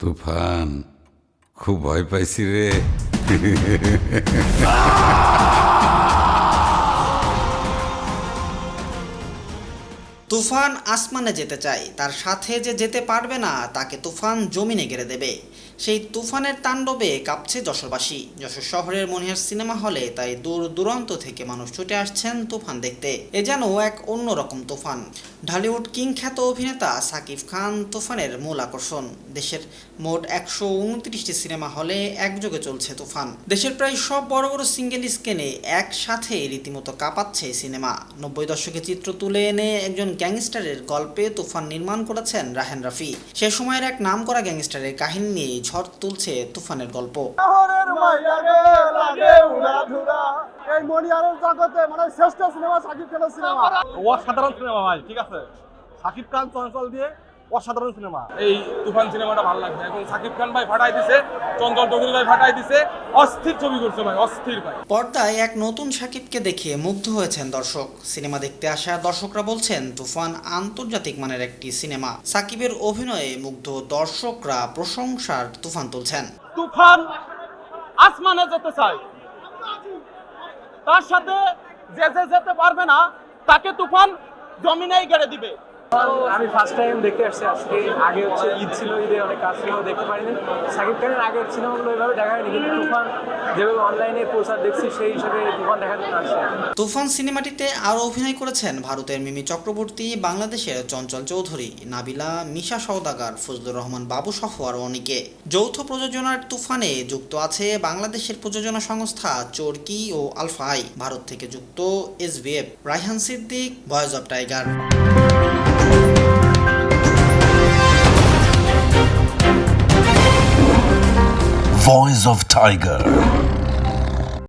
তুফান, খুব ভয় পাইছি রে। তুফান আসমানে যেতে চায়, তার সাথে যে যেতে পারবে না তাকে তুফান জমিনে গেড়ে দেবে। সেই তুফানের তাণ্ডবে কাঁপছে যশোরবাসী। যশোর শহরের মনিহার সিনেমা হলে তাই দূর দূরান্ত থেকে মানুষ ছুটে আসছেন তুফান দেখতে। এ যেন এক অন্যরকম তুফান। ঢালিউড কিং খ্যাত অভিনেতা সাকিব খান তুফানের মূল আকর্ষণ। দেশের মোট 129টি সিনেমা হলে একযোগে চলছে তুফান। দেশের প্রায় সব বড় বড় সিঙ্গেল স্ক্রিনে একসাথে রীতিমতো কাঁপাচ্ছে সিনেমা। 90 দশকে চিত্র তুলে এনে একজন গ্যাংস্টারের গল্পে তুফান নির্মাণ করেছেন রাহেন রাফি। সে সময়ের এক নামকরা গ্যাংস্টারের কাহিনী নিয়ে ঝড় তুলছে তুফানের গল্প। এই মনিহারের জগতে মানে শ্রেষ্ঠ সিনেমা সাকিব খানের সিনেমা। অসাধারণ সিনেমা ভাই, ঠিক আছে। সাকিব খান চঞ্চল দিয়ে অসাধারণ সিনেমা। এই তুফান সিনেমাটা ভালো লাগছে। এখন সাকিব খান ভাই ফাটাই দিছে, চঞ্চল চৌধুরী ভাই ফাটাই দিছে, অস্থির ছবি করছে ভাই, অস্থির ভাই। পর্দায় এক নতুন সাকিবকে দেখে মুগ্ধ হয়েছেন দর্শক। সিনেমা দেখতে আসা দর্শকরা বলছেন তুফান আন্তর্জাতিক মানের একটি সিনেমা। সাকিবের অভিনয়ে মুগ্ধ দর্শকরা প্রশংসার তুফান তুলছেন। তুফান আসমানে যেতে চায়, তার সাথে যে যেতে পারবে না তাকে তুফান জমিনেই গেড়ে দিবে। আমি ফার্স্ট টাইম দেখতে আসছি আজকে। আগে হচ্ছে ঈদ ছিল, ঈদে অনেক কাজ ছিল, দেখতে পারিনি। সাকিব খানের আগের সিনেমাগুলো এভাবে দেখা হয়নি, কিন্তু তুফান যেভাবে অনলাইনে প্রচার দেখছি সেই হিসেবে তুফান দেখার জন্য আসছে। তুফান সিনেমাটিতে আরও অভিনয় করেছেন ভারতের মিমি চক্রবর্তী, বাংলাদেশের চঞ্চল চৌধুরী, নাবিলা, মিশা সওদাগর, ফজলুর রহমান বাবু সহ আরও অনেকে। যৌথ প্রযোজনার তুফানে যুক্ত আছে বাংলাদেশের প্রযোজনা সংস্থা চরকি ও আলফা আই। ভারত থেকে যুক্ত SBF, Raihan Siddique, voice of tiger. Voice of Tiger.